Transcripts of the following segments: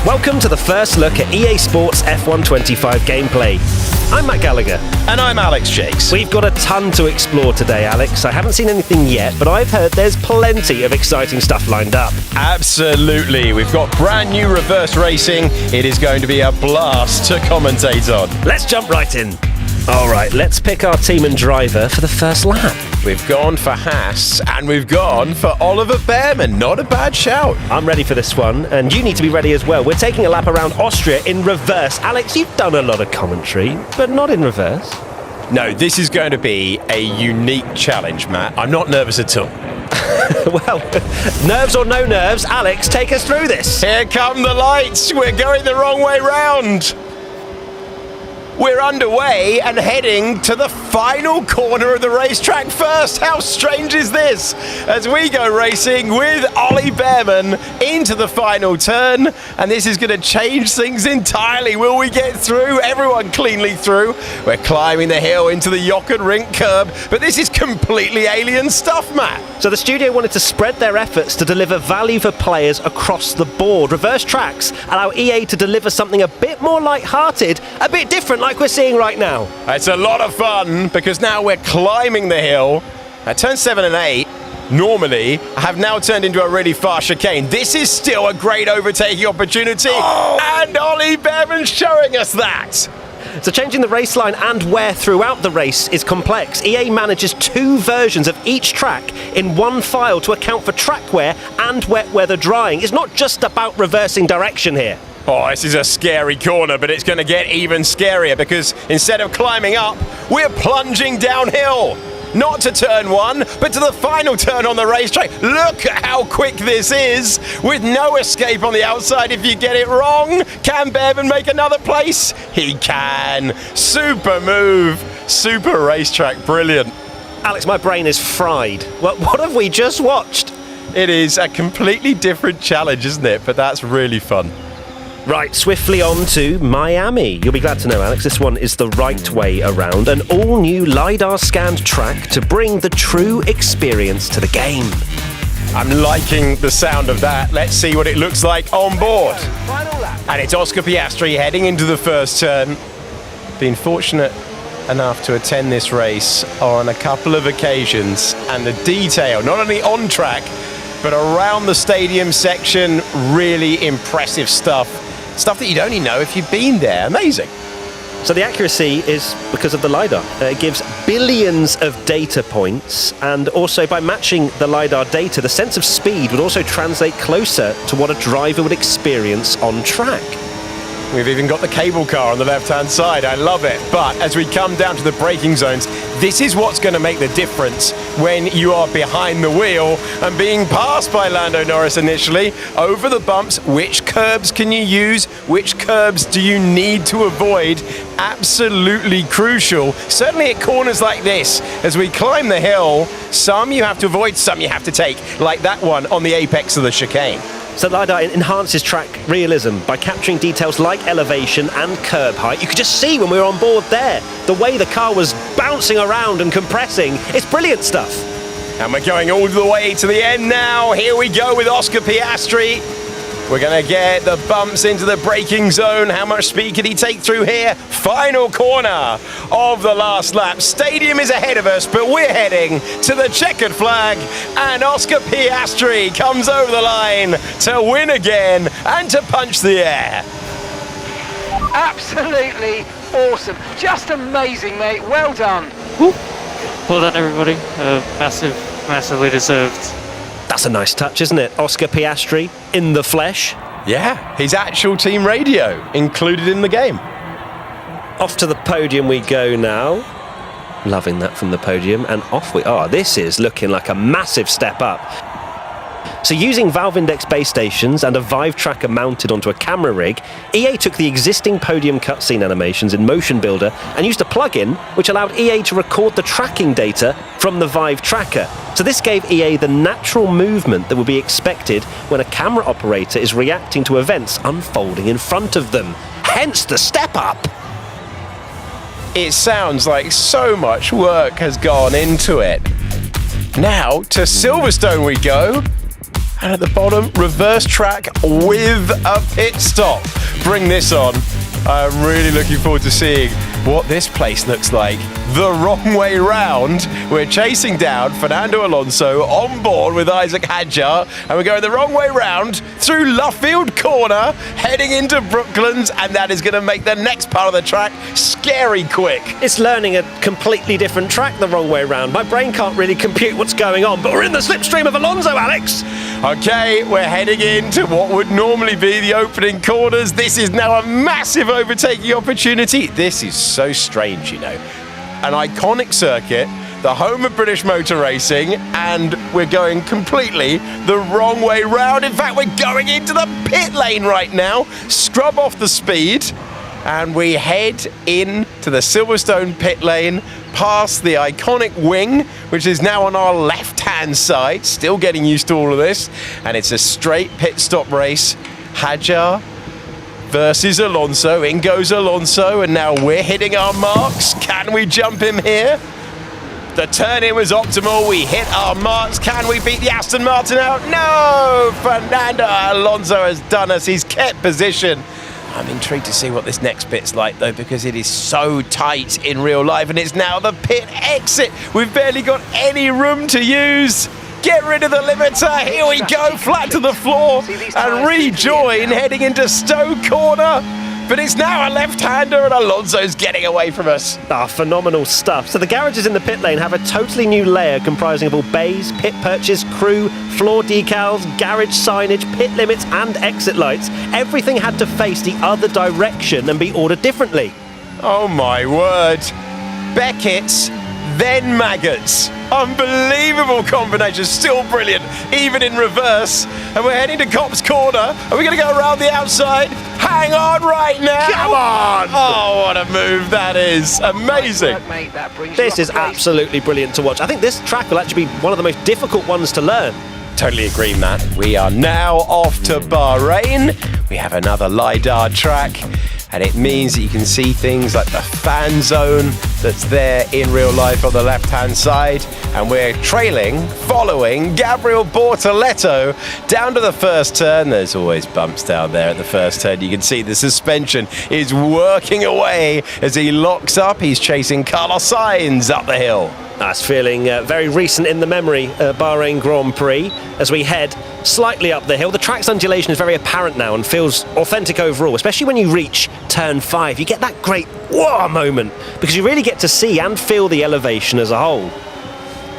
Welcome to the first look at EA Sports F1 25 gameplay. I'm Matt Gallagher. And I'm Alex Jakes. We've got a ton to explore today, Alex. I haven't seen anything yet, but I've heard there's plenty of exciting stuff lined up. Absolutely. We've got brand new reverse racing. It is going to be a blast to commentate on. Let's jump right in. All right, let's pick our team and driver for the first lap. We've gone for Haas and we've gone for Oliver Behrman. Not a bad shout. I'm ready for this one, and you need to be ready as well. We're taking a lap around Austria in reverse. Alex, you've done a lot of commentary, but not in reverse. No, this is going to be a unique challenge, Matt. I'm not nervous at all. Well, nerves or no nerves, Alex, take us through this. Here come the lights. We're going the wrong way round. We're underway and heading to the final corner of the racetrack first. How strange is this? As we go racing with Ollie Behrman into the final turn, and this is going to change things entirely. Will we get through? Everyone cleanly through. We're climbing the hill into the Jochen Rindt curb, but this is completely alien stuff, Matt. So the studio wanted to spread their efforts to deliver value for players across the board. Reverse tracks allow EA to deliver something a bit more light-hearted, a bit different like we're seeing right now. It's a lot of fun because now we're climbing the hill. Turn 7 and 8 normally have now turned into a really fast chicane. This is still a great overtaking opportunity, and Ollie Behrman's showing us that. So changing the race line and wear throughout the race is complex. EA manages two versions of each track in one file to account for track wear and wet weather drying. It's not just about reversing direction here. Oh, this is a scary corner, but it's going to get even scarier because instead of climbing up, we're plunging downhill. Not to turn 1, but to the final turn on the racetrack. Look at how quick this is, with no escape on the outside if you get it wrong. Can Behrman make another place? He can. Super move, super racetrack, brilliant. Alex, my brain is fried. What have we just watched? It is a completely different challenge, isn't it? But that's really fun. Right, swiftly on to Miami. You'll be glad to know, Alex, this one is the right way around. An all-new LiDAR-scanned track to bring the true experience to the game. I'm liking the sound of that. Let's see what it looks like on board. And it's Oscar Piastri heading into the first turn. Been fortunate enough to attend this race on a couple of occasions. And the detail, not only on track, but around the stadium section, really impressive stuff. Stuff that you'd only know if you'd been there. Amazing. So the accuracy is because of the LiDAR. It gives billions of data points, and also by matching the LiDAR data, the sense of speed would also translate closer to what a driver would experience on track. We've even got the cable car on the left-hand side. I love it. But as we come down to the braking zones, this is what's going to make the difference when you are behind the wheel and being passed by Lando Norris initially. Over the bumps, which curbs can you use? Which curbs do you need to avoid? Absolutely crucial. Certainly at corners like this, as we climb the hill, some you have to avoid, some you have to take, like that one on the apex of the chicane. So LiDAR enhances track realism by capturing details like elevation and curb height. You could just see when we were on board there, the way the car was bouncing around and compressing. It's brilliant stuff. And we're going all the way to the end now. Here we go with Oscar Piastri. We're going to get the bumps into the braking zone. How much speed can he take through here? Final corner of the last lap. Stadium is ahead of us, but we're heading to the checkered flag. And Oscar Piastri comes over the line to win again and to punch the air. Absolutely awesome. Just amazing, mate. Well done. Well done, everybody. Massively deserved. That's a nice touch, isn't it? Oscar Piastri in the flesh. Yeah, his actual team radio included in the game. Off to the podium we go now. Loving that from the podium, and off we are. This is looking like a massive step up. So using Valve Index base stations and a Vive tracker mounted onto a camera rig, EA took the existing podium cutscene animations in Motion Builder and used a plugin which allowed EA to record the tracking data from the Vive tracker. So this gave EA the natural movement that would be expected when a camera operator is reacting to events unfolding in front of them. Hence the step up. It sounds like so much work has gone into it. Now to Silverstone we go. And at the bottom, reverse track with a pit stop. Bring this on. I'm really looking forward to seeing what this place looks like. The wrong way round. We're chasing down Fernando Alonso on board with Isaac Hadjar, and we're going the wrong way round through Luffield Corner, heading into Brooklands, and that is going to make the next part of the track scary quick. It's learning a completely different track the wrong way round. My brain can't really compute what's going on, but we're in the slipstream of Alonso, Alex. Okay, we're heading into what would normally be the opening corners. This is now a massive overtaking opportunity. This is so strange, you know. An iconic circuit, the home of British motor racing, and we're going completely the wrong way round. In fact, we're going into the pit lane right now. Scrub off the speed, and we head into the Silverstone pit lane, past the iconic wing, which is now on our left-hand side. Still getting used to all of this, and it's a straight pit stop race. Hadjar versus Alonso. In goes Alonso, and now we're hitting our marks. Can we jump him here? The turn-in was optimal. We hit our marks. Can we beat the Aston Martin out? No! Fernando Alonso has done us. He's kept position. I'm intrigued to see what this next bit's like, though, because it is so tight in real life, and it's now the pit exit. We've barely got any room to use. Get rid of the limiter. Here we go, flat to the floor, and rejoin heading into Stowe Corner. But it's now a left-hander, and Alonso's getting away from us. Phenomenal stuff. So the garages in the pit lane have a totally new layer comprising of all bays, pit perches, crew, floor decals, garage signage, pit limits, and exit lights. Everything had to face the other direction and be ordered differently. Oh my word. Beckett's, then maggots. Unbelievable combination, still brilliant, even in reverse. And we're heading to Copse Corner. Are we going to go around the outside? Hang on right now. Come on! Oh, what a move that is. Amazing. This is absolutely brilliant to watch. I think this track will actually be one of the most difficult ones to learn. Totally agree, Matt. We are now off to Bahrain. We have another LiDAR track, and it means that you can see things like the fan zone that's there in real life on the left-hand side. And we're following Gabriel Bortoletto down to the first turn. There's always bumps down there at the first turn. You can see the suspension is working away as he locks up. He's chasing Carlos Sainz up the hill. That's feeling very recent in the memory, Bahrain Grand Prix, as we head slightly up the hill. The track's undulation is very apparent now and feels authentic overall, especially when you reach turn 5. You get that great whoa moment because you really get to see and feel the elevation as a whole.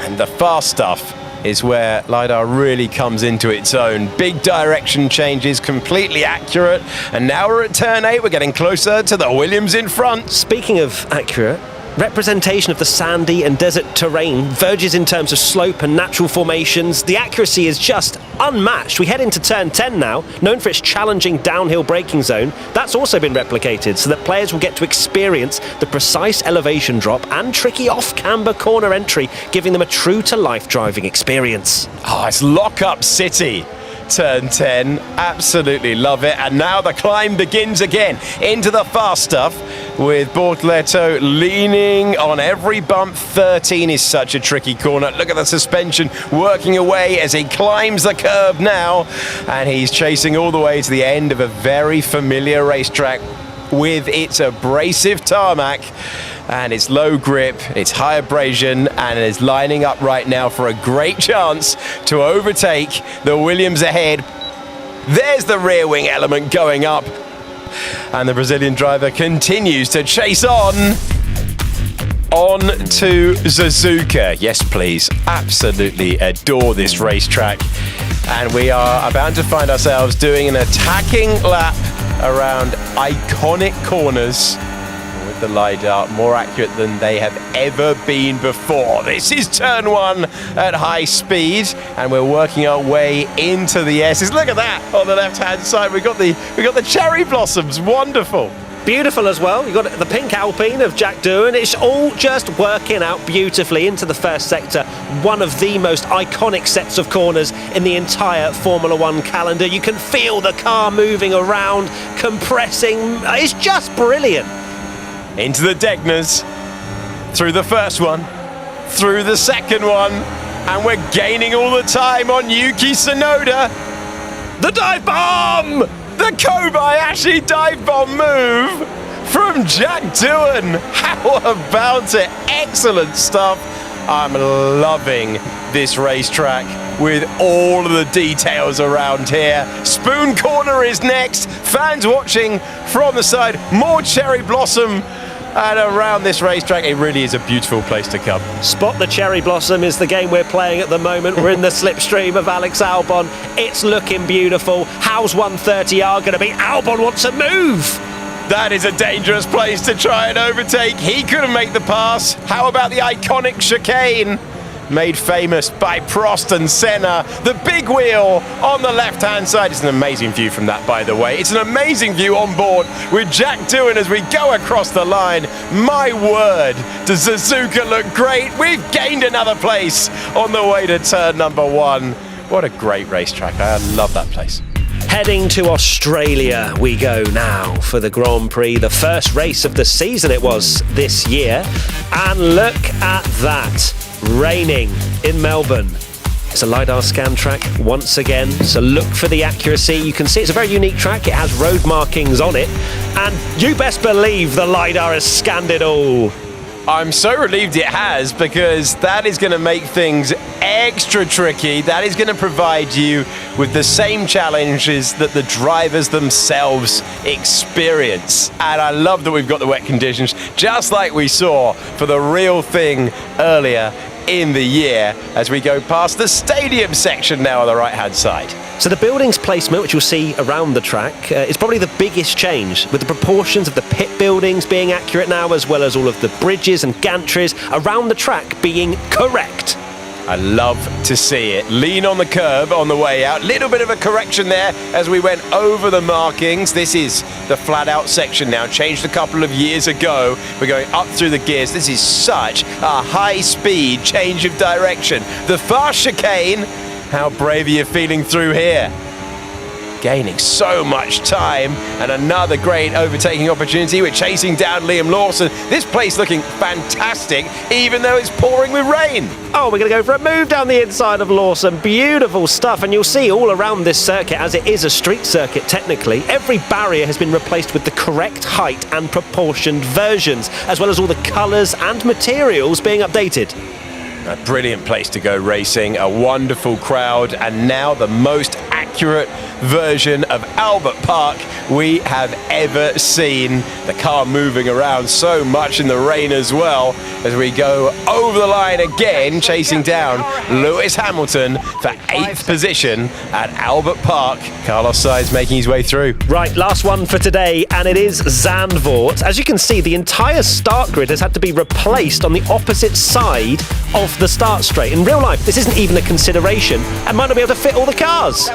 And the fast stuff is where LiDAR really comes into its own. Big direction changes, completely accurate. And now we're at turn 8. We're getting closer to the Williams in front. Speaking of accurate, representation of the sandy and desert terrain verges in terms of slope and natural formations. The accuracy is just unmatched. We head into turn 10 now, known for its challenging downhill braking zone. That's also been replicated so that players will get to experience the precise elevation drop and tricky off-camber corner entry, giving them a true-to-life driving experience. Oh, it's Lock-Up City. Turn 10, absolutely love it. And now the climb begins again into the fast stuff with Bortoletto leaning on every bump. 13 is such a tricky corner. Look at the suspension working away as he climbs the curve now, and he's chasing all the way to the end of a very familiar racetrack with its abrasive tarmac and its low grip, its high abrasion, and is lining up right now for a great chance to overtake the Williams ahead. There's the rear wing element going up, and the Brazilian driver continues to chase on to Suzuka. Yes, please. Absolutely adore this racetrack. And we are about to find ourselves doing an attacking lap around iconic corners with the LiDAR, more accurate than they have ever been before. This is turn 1 at high speed, and we're working our way into the S's. Look at that on the left-hand side. We got the cherry blossoms. Wonderful. Beautiful as well. You've got the pink Alpine of Jack Doohan. It's all just working out beautifully into the first sector. One of the most iconic sets of corners in the entire Formula One calendar. You can feel the car moving around, compressing. It's just brilliant. Into the Degners, through the first one, through the second one, And we're gaining all the time on Yuki Tsunoda. The dive bomb! The Kobayashi dive bomb move from Jack Doohan. How about it? Excellent stuff. I'm loving this racetrack with all of the details around here. Spoon Corner is next. Fans watching from the side. More cherry blossom. And around this racetrack, it really is a beautiful place to come. Spot the Cherry Blossom is the game we're playing at the moment. We're in the slipstream of Alex Albon. It's looking beautiful. How's 130R going to be? Albon wants a move. That is a dangerous place to try and overtake. He couldn't make the pass. How about the iconic chicane? Made famous by Prost and Senna. The big wheel on the left-hand side. It's an amazing view from that, by the way. It's an amazing view on board with Jack Doohan as we go across the line. My word, does Suzuka look great? We've gained another place on the way to turn number 1. What a great racetrack. I love that place. Heading to Australia we go now for the Grand Prix, the first race of the season it was this year. And look at that, raining in Melbourne. It's a LiDAR scan track once again, so look for the accuracy. You can see it's a very unique track, it has road markings on it, and you best believe the LiDAR has scanned it all. I'm so relieved it has, because that is going to make things extra tricky. That is going to provide you with the same challenges that the drivers themselves experience. And I love that we've got the wet conditions, just like we saw for the real thing earlier in the year, as we go past the stadium section now on the right-hand side. So the buildings placement, which you'll see around the track, is probably the biggest change, with the proportions of the pit buildings being accurate now, as well as all of the bridges and gantries around the track being correct. I love to see it. Lean on the curb on the way out. Little bit of a correction there as we went over the markings. This is the flat out section now. Changed a couple of years ago. We're going up through the gears. This is such a high speed change of direction. The fast chicane. How brave are you feeling through here? Gaining so much time, and another great overtaking opportunity. We're chasing down Liam Lawson. This place looking fantastic, even though it's pouring with rain. Oh, we're going to go for a move down the inside of Lawson. Beautiful stuff, and you'll see all around this circuit, as it is a street circuit technically, every barrier has been replaced with the correct height and proportioned versions, as well as all the colours and materials being updated. A brilliant place to go racing, a wonderful crowd, and now the most accurate version of Albert Park we have ever seen. The car moving around so much in the rain as well, as we go over the line again, chasing down Lewis Hamilton for 8th position at Albert Park. Carlos Sainz making his way through. Right, last one for today, and it is Zandvoort. As you can see, the entire start grid has had to be replaced on the opposite side of the start straight. In real life, this isn't even a consideration and might not be able to fit all the cars.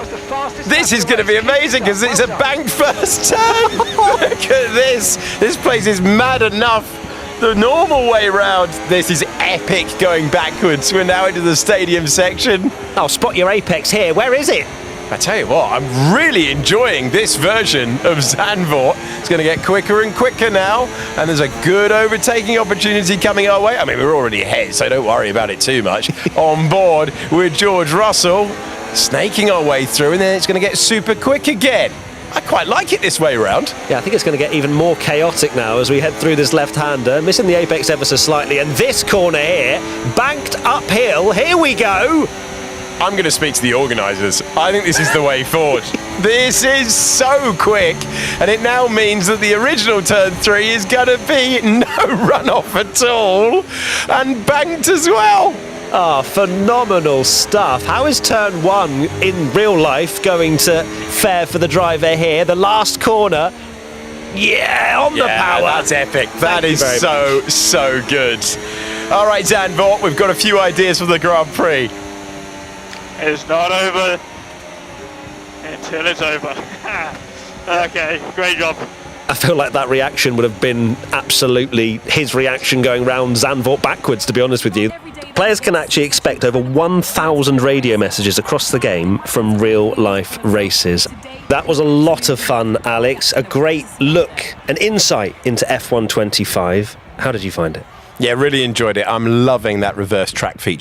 This is going to be amazing, because it's a banked first turn. Look at this. This place is mad enough. The normal way round. This is epic going backwards. We're now into the stadium section. I'll spot your apex here. Where is it? I tell you what, I'm really enjoying this version of Zandvoort. It's going to get quicker and quicker now, and there's a good overtaking opportunity coming our way. I mean, we're already ahead, so don't worry about it too much. On board with George Russell, snaking our way through, and then it's going to get super quick again. I quite like it this way around. Yeah, I think it's going to get even more chaotic now as we head through this left-hander, missing the apex ever so slightly, and this corner here, banked uphill. Here we go. I'm going to speak to the organisers. I think this is the way forward. This is so quick, and it now means that the original turn 3 is going to be no runoff at all, and banked as well. Ah, phenomenal stuff. How is turn 1 in real life going to fare for the driver here? The last corner. Yeah, on the power. That's epic. That is so good. All right, Zandvoort, we've got a few ideas for the Grand Prix. It's not over until it's over. Okay, great job. I feel like that reaction would have been absolutely his reaction going round Zandvoort backwards, to be honest with you. Players can actually expect over 1,000 radio messages across the game from real-life races. That was a lot of fun, Alex. A great look, an insight into F1 25. How did you find it? Yeah, really enjoyed it. I'm loving that reverse track feature.